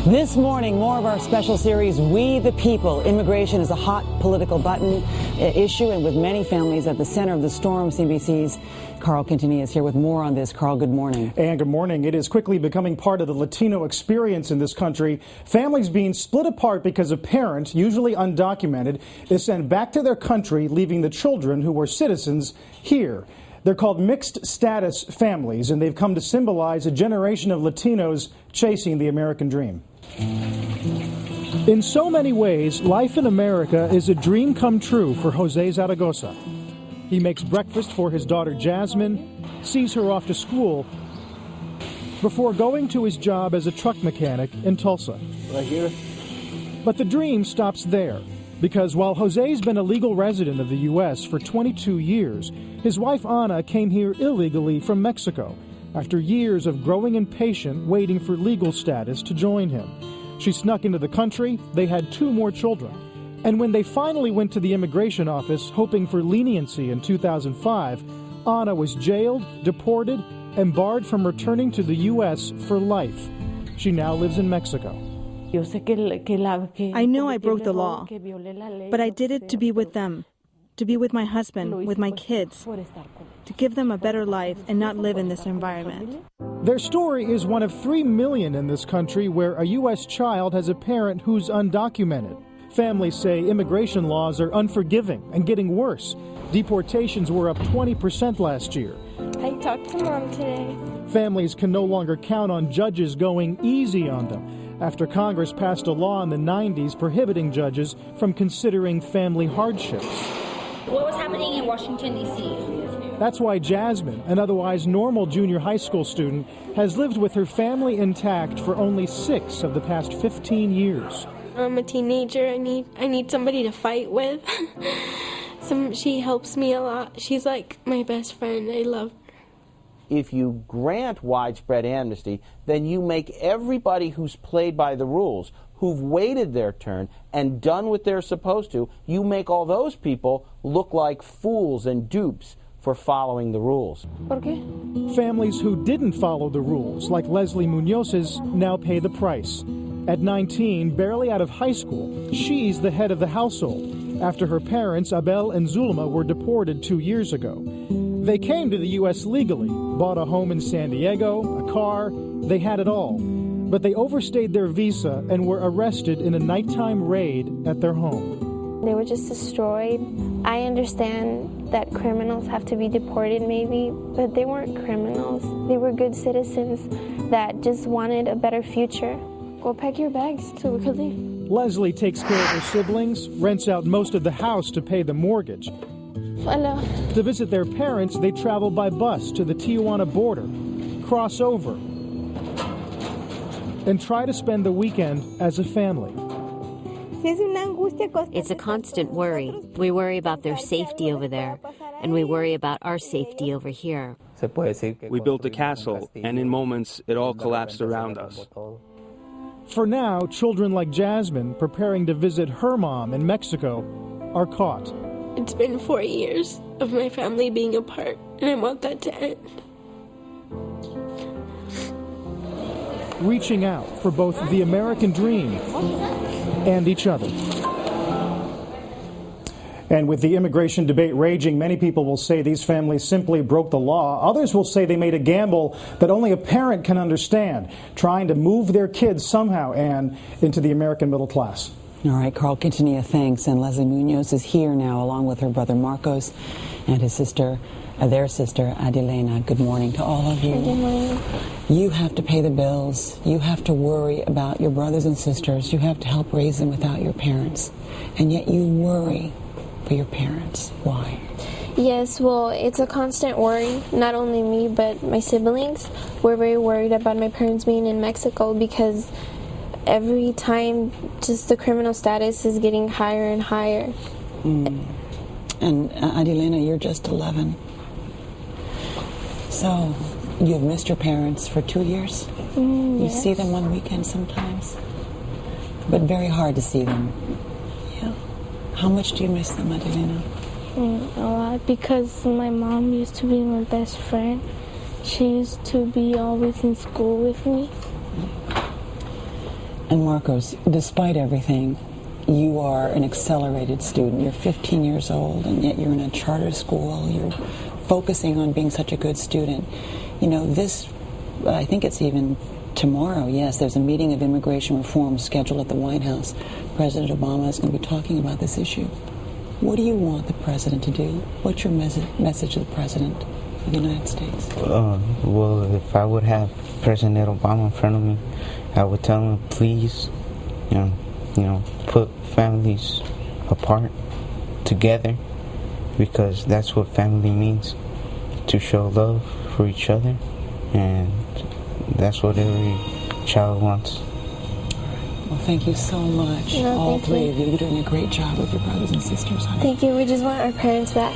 This morning, more of our special series, We the People. Immigration is a hot political button issue, and with many families at the center of the storm, CNBC's Carl Quintanilla is here with more on this. Carl, good morning. And good morning. It is quickly becoming part of the Latino experience in this country. Families being split apart because a parent, usually undocumented, is sent back to their country, leaving the children who were citizens here. They're called mixed status families, and they've come to symbolize a generation of Latinos chasing the American dream. In so many ways, life in America is a dream come true for Jose Zaragoza. He makes breakfast for his daughter Jasmine, sees her off to school, before going to his job as a truck mechanic in Tulsa. Right here. But the dream stops there, because while Jose's been a legal resident of the U.S. for 22 years, his wife Ana came here illegally from Mexico after years of growing impatient waiting for legal status to join him. She snuck into the country. They had 2 more children. And when they finally went to the immigration office hoping for leniency in 2005, Ana was jailed, deported, and barred from returning to the U.S. for life. She now lives in Mexico. I know I broke the law, but I did it to be with them, to be with my husband, with my kids, to give them a better life and not live in this environment. Their story is one of 3 million in this country where a U.S. child has a parent who's undocumented. Families say immigration laws are unforgiving and getting worse. Deportations were up 20% last year. I talked to Mom today. Families can no longer count on judges going easy on them after Congress passed a law in the 90s prohibiting judges from considering family hardships. What was happening in Washington, D.C.? That's why Jasmine, an otherwise normal junior high school student, has lived with her family intact for only 6 of the past 15 years. I'm a teenager. I need somebody to fight with. She helps me a lot. She's like my best friend. I love her. If you grant widespread amnesty, then you make everybody who's played by the rules, who've waited their turn and done what they're supposed to, you make all those people look like fools and dupes for following the rules. Families who didn't follow the rules, like Leslie Munoz's, now pay the price. At 19, barely out of high school, she's the head of the household after her parents, Abel and Zulma, were deported 2 years ago. They came to the U.S. legally, bought a home in San Diego, a car, they had it all. But they overstayed their visa and were arrested in a nighttime raid at their home. They were just destroyed. I understand that criminals have to be deported maybe, but they weren't criminals. They were good citizens that just wanted a better future. Go pack your bags so we could leave. Leslie takes care of her siblings, rents out most of the house to pay the mortgage. Hello. To visit their parents, they travel by bus to the Tijuana border, cross over, and try to spend the weekend as a family. It's a constant worry. We worry about their safety over there, and we worry about our safety over here. We built a castle, and in moments, it all collapsed around us. For now, children like Jasmine, preparing to visit her mom in Mexico, are caught. It's been 4 years of my family being apart, and I want that to end. Reaching out for both the American dream and each other. And with the immigration debate raging, many people will say these families simply broke the law. Others will say they made a gamble that only a parent can understand, trying to move their kids somehow, Anne, into the American middle class. All right, Carl Quintanilla, thanks. And Leslie Munoz is here now, along with her brother Marcos and his sister, their sister, Adelena. Good morning to all of you. Good morning. You have to pay the bills. You have to worry about your brothers and sisters. You have to help raise them without your parents. And yet you worry for your parents. Why? Yes, well, it's a constant worry. Not only me, but my siblings. We're very worried about my parents being in Mexico because every time just the criminal status is getting higher and higher. And Adelena, you're just 11. So you've missed your parents for 2 years? You Yes. see them one weekend sometimes? But very hard to see them. Yeah. How much do you miss them, Adelena? A lot, because my mom used to be my best friend. She used to be always in school with me. And Marcos, despite everything, you are an accelerated student. You're 15 years old, and yet you're in a charter school. You're focusing on being such a good student. You know, this, I think it's even tomorrow, yes, there's a meeting of immigration reform scheduled at the White House. President Obama is going to be talking about this issue. What do you want the president to do? What's your message to the president of the United States? Well, if I would have President Obama in front of me, I would tell him, please, you know, put families apart, together, because that's what family means, to show love for each other, and that's what every child wants. Well, thank you so much, all three of you. You're doing a great job with your brothers and sisters, honey. Thank you. We just want our parents back.